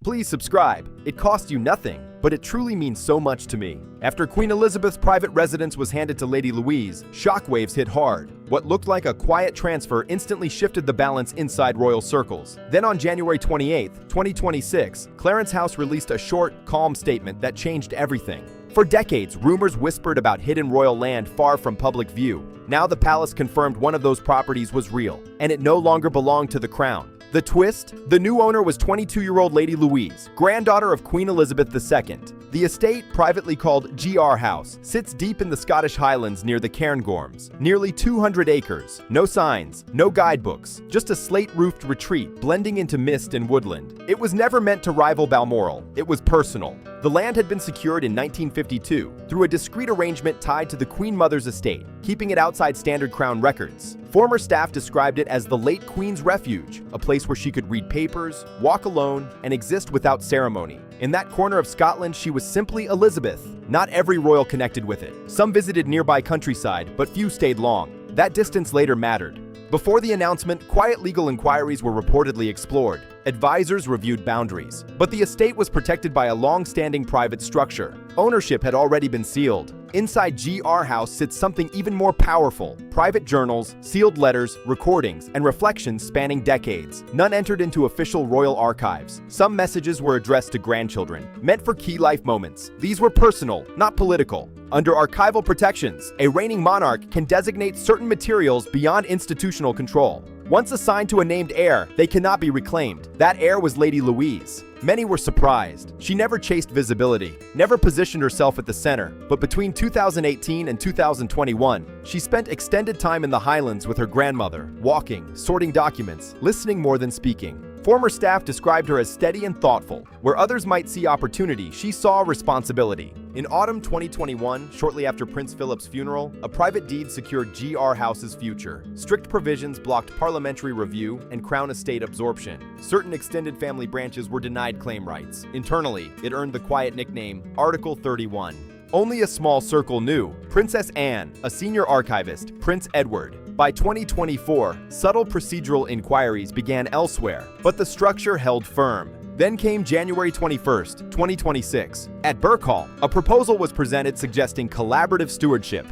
Please subscribe. It costs you nothing, but it truly means so much to me. After Queen Elizabeth's private residence was handed to Lady Louise, shockwaves hit hard. What looked like a quiet transfer instantly shifted the balance inside royal circles. Then on January 28, 2026, Clarence House released a short, calm statement that changed everything. For decades, rumors whispered about hidden royal land far from public view. Now the palace confirmed one of those properties was real, and it no longer belonged to the crown. The twist? The new owner was 22-year-old Lady Louise, granddaughter of Queen Elizabeth II. The estate, privately called GR House, sits deep in the Scottish Highlands near the Cairngorms. Nearly 200 acres, no signs, no guidebooks, just a slate-roofed retreat blending into mist and woodland. It was never meant to rival Balmoral, it was personal. The land had been secured in 1952 through a discreet arrangement tied to the Queen Mother's estate, keeping it outside standard crown records. Former staff described it as the late Queen's refuge, a place where she could read papers, walk alone, and exist without ceremony. In that corner of Scotland, she was simply Elizabeth. Not every royal connected with it. Some visited nearby countryside, but few stayed long. That distance later mattered. Before the announcement, quiet legal inquiries were reportedly explored. Advisors reviewed boundaries, but the estate was protected by a long-standing private structure. Ownership had already been sealed. Inside GR House sits something even more powerful: private journals, sealed letters, recordings, and reflections spanning decades. None entered into official royal archives. Some messages were addressed to grandchildren, meant for key life moments. These were personal, not political. Under archival protections, a reigning monarch can designate certain materials beyond institutional control. Once assigned to a named heir, they cannot be reclaimed. That heir was Lady Louise. Many were surprised. She never chased visibility, never positioned herself at the center, but between 2018 and 2021, she spent extended time in the Highlands with her grandmother, walking, sorting documents, listening more than speaking. Former staff described her as steady and thoughtful. Where others might see opportunity, she saw responsibility. In autumn 2021, shortly after Prince Philip's funeral, a private deed secured GR House's future. Strict provisions blocked parliamentary review and crown estate absorption. Certain extended family branches were denied claim rights. Internally, it earned the quiet nickname Article 31. Only a small circle knew: Princess Anne, a senior archivist, Prince Edward. By 2024, subtle procedural inquiries began elsewhere, but the structure held firm. Then came January 21st, 2026. At Burkhall, a proposal was presented suggesting collaborative stewardship.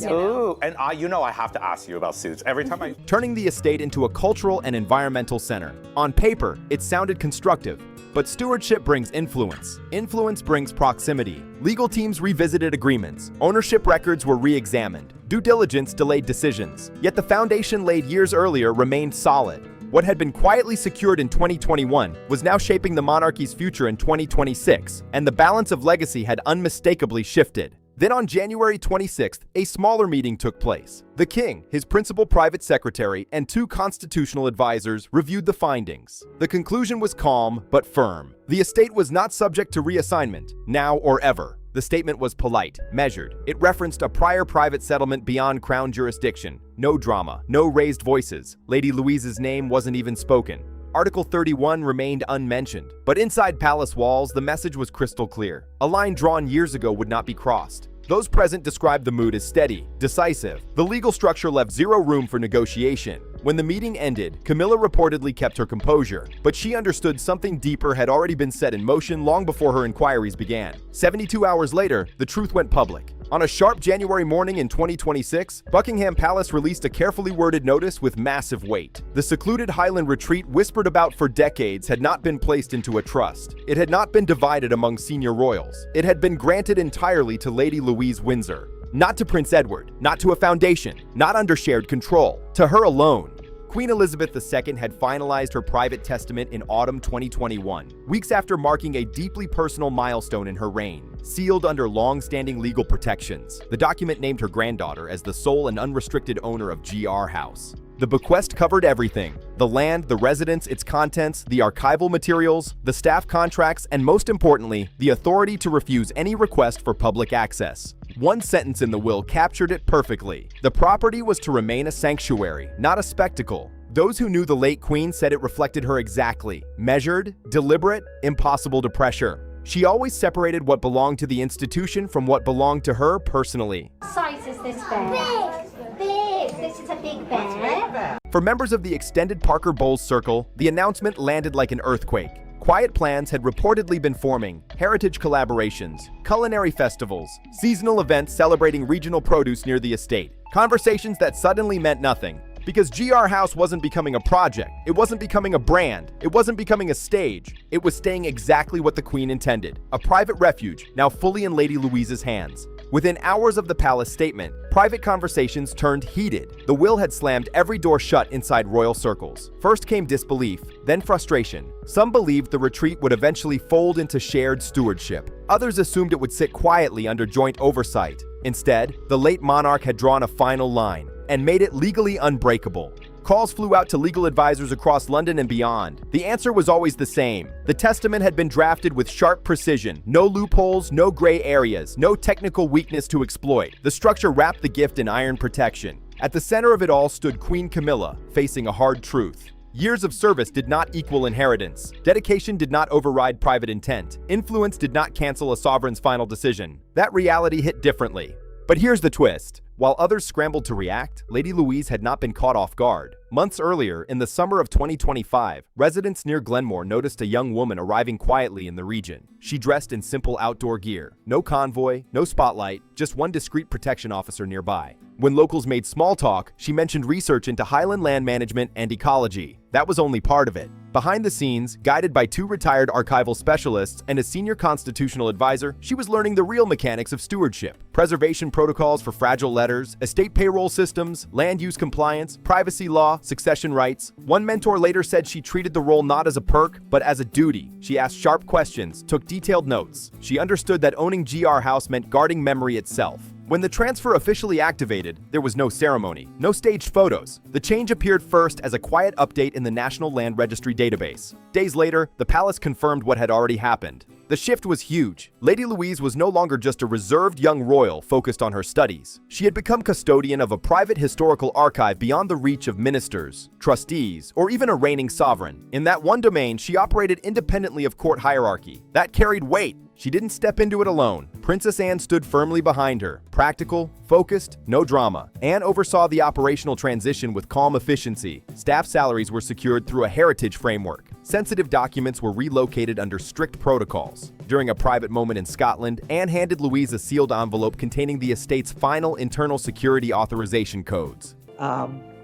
Ooh, and I have to ask you about suits every time I... Turning the estate into a cultural and environmental center. On paper, it sounded constructive. But stewardship brings influence. Influence brings proximity. Legal teams revisited agreements. Ownership records were re-examined. Due diligence delayed decisions. Yet the foundation laid years earlier remained solid. What had been quietly secured in 2021 was now shaping the monarchy's future in 2026, and the balance of legacy had unmistakably shifted. Then on January 26th, a smaller meeting took place. The king, his principal private secretary, and 2 constitutional advisors reviewed the findings. The conclusion was calm but firm. The estate was not subject to reassignment, now or ever. The statement was polite, measured. It referenced a prior private settlement beyond crown jurisdiction. No drama, no raised voices. Lady Louise's name wasn't even spoken. Article 31 remained unmentioned, but inside palace walls, the message was crystal clear. A line drawn years ago would not be crossed. Those present described the mood as steady, decisive. The legal structure left zero room for negotiation. When the meeting ended, Camilla reportedly kept her composure, but she understood something deeper had already been set in motion long before her inquiries began. 72 hours later, the truth went public. On a sharp January morning in 2026, Buckingham Palace released a carefully worded notice with massive weight. The secluded Highland retreat whispered about for decades had not been placed into a trust. It had not been divided among senior royals. It had been granted entirely to Lady Louise Windsor. Not to Prince Edward, not to a foundation, not under shared control. To her alone. Queen Elizabeth II had finalized her private testament in autumn 2021, weeks after marking a deeply personal milestone in her reign. Sealed under long-standing legal protections, the document named her granddaughter as the sole and unrestricted owner of GR House. The bequest covered everything: the land, the residence, its contents, the archival materials, the staff contracts, and most importantly, the authority to refuse any request for public access. One sentence in the will captured it perfectly. The property was to remain a sanctuary, not a spectacle. Those who knew the late queen said it reflected her exactly. Measured, deliberate, impossible to pressure. She always separated what belonged to the institution from what belonged to her personally. Size is this bear? Big. This is a big bear. For members of the extended Parker Bowles circle, the announcement landed like an earthquake. quiet plans had reportedly been forming: heritage collaborations, culinary festivals, seasonal events celebrating regional produce near the estate. Conversations that suddenly meant nothing. Because GR House wasn't becoming a project, it wasn't becoming a brand, it wasn't becoming a stage, it was staying exactly what the Queen intended: a private refuge, now fully in Lady Louise's hands. Within hours of the palace statement, private conversations turned heated. The will had slammed every door shut inside royal circles. First came disbelief, then frustration. Some believed the retreat would eventually fold into shared stewardship. Others assumed it would sit quietly under joint oversight. Instead, the late monarch had drawn a final line and made it legally unbreakable. Calls flew out to legal advisors across London and beyond. The answer was always the same. The testament had been drafted with sharp precision. No loopholes, no gray areas, no technical weakness to exploit. The structure wrapped the gift in iron protection. At the center of it all stood Queen Camilla, facing a hard truth. Years of service did not equal inheritance. Dedication did not override private intent. Influence did not cancel a sovereign's final decision. That reality hit differently. But here's the twist. While others scrambled to react, Lady Louise had not been caught off guard. Months earlier, in the summer of 2025, residents near Glenmore noticed a young woman arriving quietly in the region. She dressed in simple outdoor gear. No convoy, no spotlight, just one discreet protection officer nearby. When locals made small talk, she mentioned research into highland land management and ecology. That was only part of it. Behind the scenes, guided by 2 retired archival specialists and a senior constitutional advisor, she was learning the real mechanics of stewardship: preservation protocols for fragile letters, estate payroll systems, land use compliance, privacy law, succession rights. One mentor later said she treated the role not as a perk, but as a duty. She asked sharp questions, took detailed notes. She understood that owning GR House meant guarding memory itself. When the transfer officially activated, there was no ceremony, no staged photos. The change appeared first as a quiet update in the National Land Registry database. Days later, the palace confirmed what had already happened. The shift was huge. Lady Louise was no longer just a reserved young royal focused on her studies. She had become custodian of a private historical archive beyond the reach of ministers, trustees, or even a reigning sovereign. In that one domain, she operated independently of court hierarchy. That carried weight. She didn't step into it alone. Princess Anne stood firmly behind her. Practical, focused, no drama. Anne oversaw the operational transition with calm efficiency. Staff salaries were secured through a heritage framework. Sensitive documents were relocated under strict protocols. During a private moment in Scotland, Anne handed Louise a sealed envelope containing the estate's final internal security authorization codes.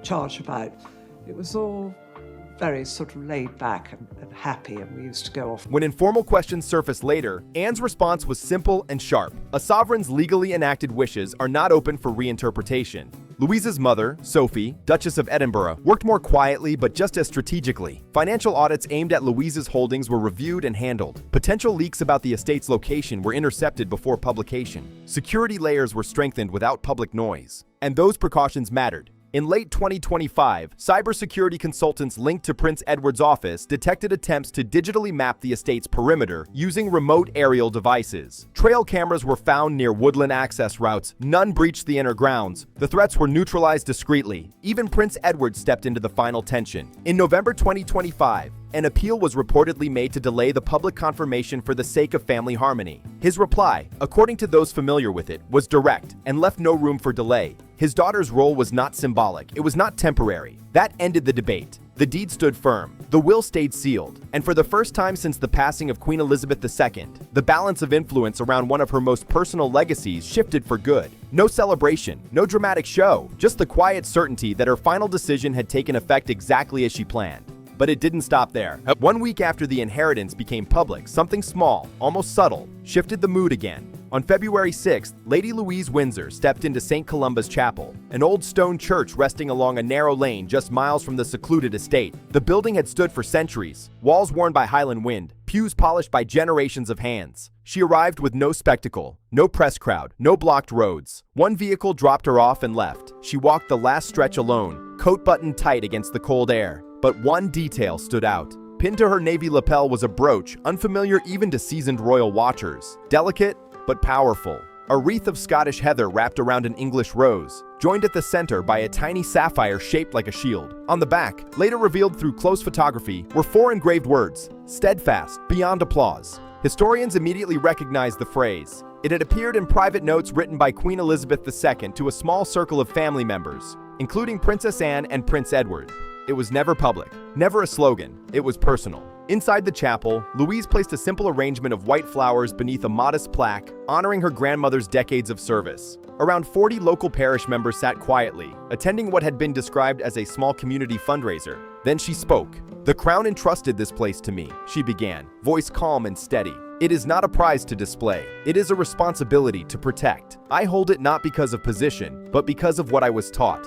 Charge about. It was all very sort of laid back and happy, and we used to go off. When informal questions surfaced later, Anne's response was simple and sharp. A sovereign's legally enacted wishes are not open for reinterpretation. Louise's mother, Sophie, Duchess of Edinburgh, worked more quietly but just as strategically. Financial audits aimed at Louise's holdings were reviewed and handled. Potential leaks about the estate's location were intercepted before publication. Security layers were strengthened without public noise. And those precautions mattered. In late 2025, cybersecurity consultants linked to Prince Edward's office detected attempts to digitally map the estate's perimeter using remote aerial devices. Trail cameras were found near woodland access routes. None breached the inner grounds. The threats were neutralized discreetly. Even Prince Edward stepped into the final tension. In November 2025, an appeal was reportedly made to delay the public confirmation for the sake of family harmony. His reply, according to those familiar with it, was direct and left no room for delay. His daughter's role was not symbolic, it was not temporary. That ended the debate. The deed stood firm. The will stayed sealed. And for the first time since the passing of Queen Elizabeth II, the balance of influence around one of her most personal legacies shifted for good. No celebration, no dramatic show, just the quiet certainty that her final decision had taken effect exactly as she planned. But it didn't stop there. 1 week after the inheritance became public, something small, almost subtle, shifted the mood again. On February 6th, Lady Louise Windsor stepped into St. Columba's Chapel, an old stone church resting along a narrow lane just miles from the secluded estate. The building had stood for centuries, walls worn by Highland wind, pews polished by generations of hands. She arrived with no spectacle, no press crowd, no blocked roads. One vehicle dropped her off and left. She walked the last stretch alone, coat buttoned tight against the cold air. But one detail stood out. Pinned to her navy lapel was a brooch, unfamiliar even to seasoned royal watchers. Delicate, but powerful. A wreath of Scottish heather wrapped around an English rose, joined at the center by a tiny sapphire shaped like a shield. On the back, later revealed through close photography, were 4 engraved words: steadfast, beyond applause. Historians immediately recognized the phrase. It had appeared in private notes written by Queen Elizabeth II to a small circle of family members, including Princess Anne and Prince Edward. It was never public, never a slogan. It was personal. Inside the chapel, Louise placed a simple arrangement of white flowers beneath a modest plaque, honoring her grandmother's decades of service. Around 40 local parish members sat quietly, attending what had been described as a small community fundraiser. Then she spoke. "The Crown entrusted this place to me," she began, voice calm and steady. "It is not a prize to display. It is a responsibility to protect. I hold it not because of position, but because of what I was taught."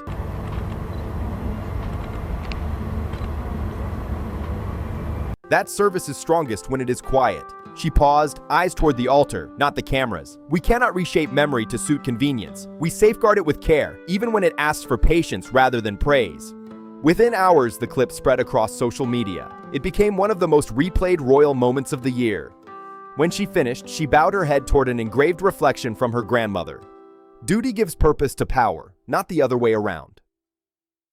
That service is strongest when it is quiet. She paused, eyes toward the altar, not the cameras. We cannot reshape memory to suit convenience. We safeguard it with care, even when it asks for patience rather than praise. Within hours, the clip spread across social media. It became one of the most replayed royal moments of the year. When she finished, she bowed her head toward an engraved reflection from her grandmother. Duty gives purpose to power, not the other way around.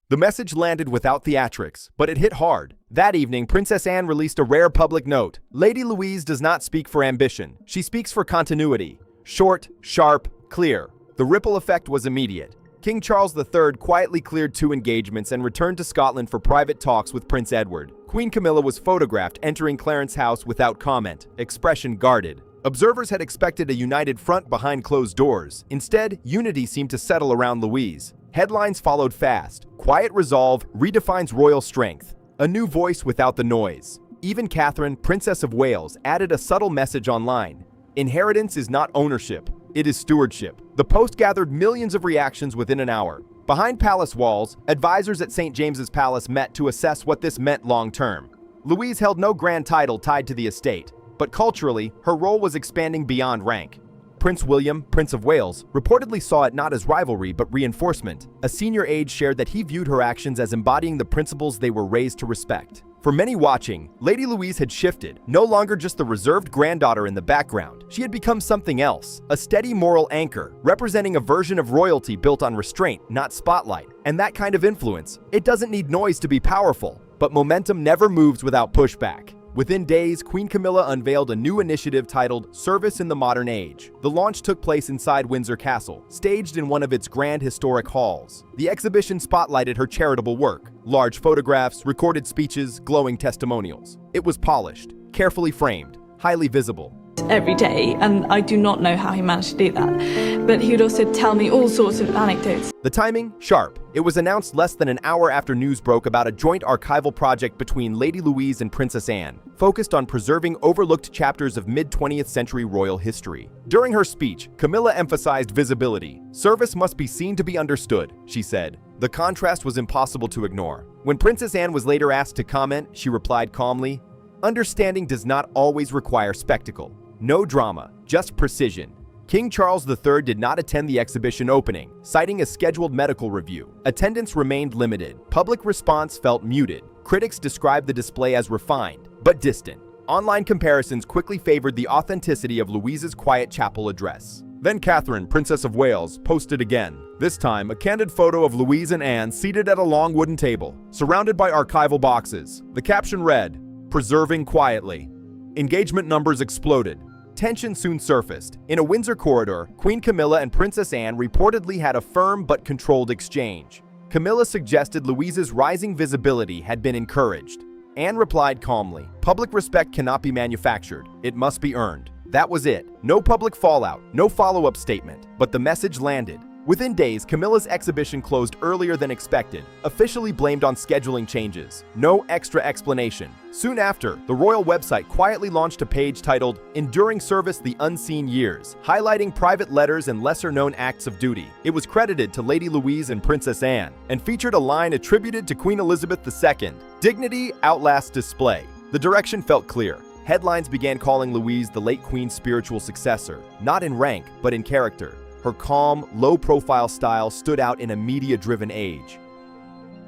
The message landed without theatrics, but it hit hard. That evening, Princess Anne released a rare public note. Lady Louise does not speak for ambition. She speaks for continuity. Short, sharp, clear. The ripple effect was immediate. King Charles III quietly cleared 2 engagements and returned to Scotland for private talks with Prince Edward. Queen Camilla was photographed entering Clarence House without comment, expression guarded. Observers had expected a united front behind closed doors. Instead, unity seemed to settle around Louise. Headlines followed fast. Quiet resolve redefines royal strength. A new voice without the noise. Even Catherine, Princess of Wales, added a subtle message online. Inheritance is not ownership, it is stewardship. The post gathered millions of reactions within an hour. Behind palace walls, advisors at St. James's Palace met to assess what this meant long-term. Louise held no grand title tied to the estate, but culturally, her role was expanding beyond rank. Prince William, Prince of Wales, reportedly saw it not as rivalry but reinforcement. A senior aide shared that he viewed her actions as embodying the principles they were raised to respect. For many watching, Lady Louise had shifted, no longer just the reserved granddaughter in the background. She had become something else, a steady moral anchor, representing a version of royalty built on restraint, not spotlight. And that kind of influence, it doesn't need noise to be powerful, but momentum never moves without pushback. Within days, Queen Camilla unveiled a new initiative titled Service in the Modern Age. The launch took place inside Windsor Castle, staged in one of its grand historic halls. The exhibition spotlighted her charitable work, large photographs, recorded speeches, glowing testimonials. It was polished, carefully framed, highly visible. Every day, and I do not know how he managed to do that, but he would also tell me all sorts of anecdotes. The timing? Sharp. It was announced less than an hour after news broke about a joint archival project between Lady Louise and Princess Anne, focused on preserving overlooked chapters of mid-20th century royal history. During her speech, Camilla emphasized visibility. Service must be seen to be understood, she said. The contrast was impossible to ignore. When Princess Anne was later asked to comment, she replied calmly, "Understanding does not always require spectacle. No drama, just precision." King Charles III did not attend the exhibition opening, citing a scheduled medical review. Attendance remained limited. Public response felt muted. Critics described the display as refined, but distant. Online comparisons quickly favored the authenticity of Louise's quiet chapel address. Then Catherine, Princess of Wales, posted again. This time, a candid photo of Louise and Anne seated at a long wooden table, surrounded by archival boxes. The caption read, "Preserving quietly." Engagement numbers exploded. Tension soon surfaced. In a Windsor corridor, Queen Camilla and Princess Anne reportedly had a firm but controlled exchange. Camilla suggested Louise's rising visibility had been encouraged. Anne replied calmly, "Public respect cannot be manufactured. It must be earned." That was it. No public fallout, no follow-up statement, but the message landed. Within days, Camilla's exhibition closed earlier than expected, officially blamed on scheduling changes. No extra explanation. Soon after, the royal website quietly launched a page titled Enduring Service: The Unseen Years, highlighting private letters and lesser-known acts of duty. It was credited to Lady Louise and Princess Anne, and featured a line attributed to Queen Elizabeth II, "Dignity outlasts display." The direction felt clear. Headlines began calling Louise the late Queen's spiritual successor, not in rank, but in character. Her calm, low-profile style stood out in a media-driven age.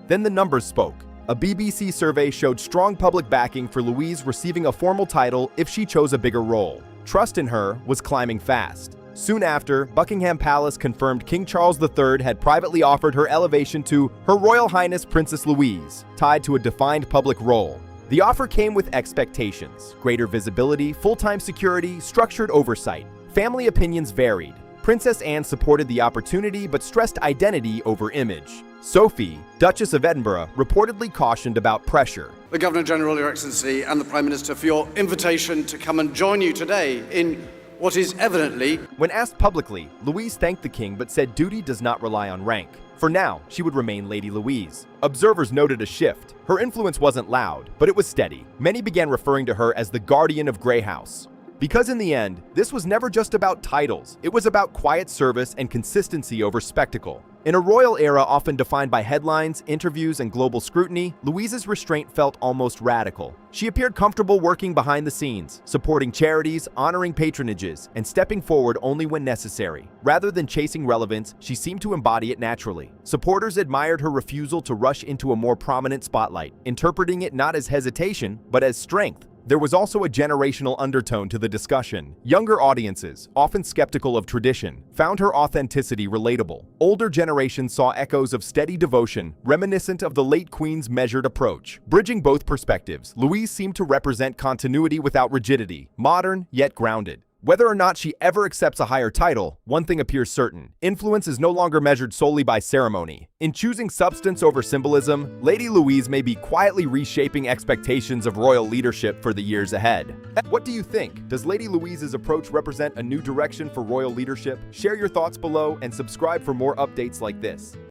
Then the numbers spoke. A BBC survey showed strong public backing for Louise receiving a formal title if she chose a bigger role. Trust in her was climbing fast. Soon after, Buckingham Palace confirmed King Charles III had privately offered her elevation to Her Royal Highness Princess Louise, tied to a defined public role. The offer came with expectations: greater visibility, full-time security, structured oversight. Family opinions varied. Princess Anne supported the opportunity but stressed identity over image. Sophie, Duchess of Edinburgh, reportedly cautioned about pressure. the Governor-General, Your Excellency, and the Prime Minister for your invitation to come and join you today in what is evidently... When asked publicly, Louise thanked the king but said duty does not rely on rank. For now, she would remain Lady Louise. Observers noted a shift. Her influence wasn't loud, but it was steady. Many began referring to her as the Guardian of Grey House. Because in the end, this was never just about titles. It was about quiet service and consistency over spectacle. In a royal era often defined by headlines, interviews, and global scrutiny, Louise's restraint felt almost radical. She appeared comfortable working behind the scenes, supporting charities, honoring patronages, and stepping forward only when necessary. Rather than chasing relevance, she seemed to embody it naturally. Supporters admired her refusal to rush into a more prominent spotlight, interpreting it not as hesitation, but as strength. There was also a generational undertone to the discussion. Younger audiences, often skeptical of tradition, found her authenticity relatable. Older generations saw echoes of steady devotion, reminiscent of the late Queen's measured approach. Bridging both perspectives, Louise seemed to represent continuity without rigidity, modern yet grounded. Whether or not she ever accepts a higher title, one thing appears certain. Influence is no longer measured solely by ceremony. In choosing substance over symbolism, Lady Louise may be quietly reshaping expectations of royal leadership for the years ahead. What do you think? Does Lady Louise's approach represent a new direction for royal leadership? Share your thoughts below and subscribe for more updates like this.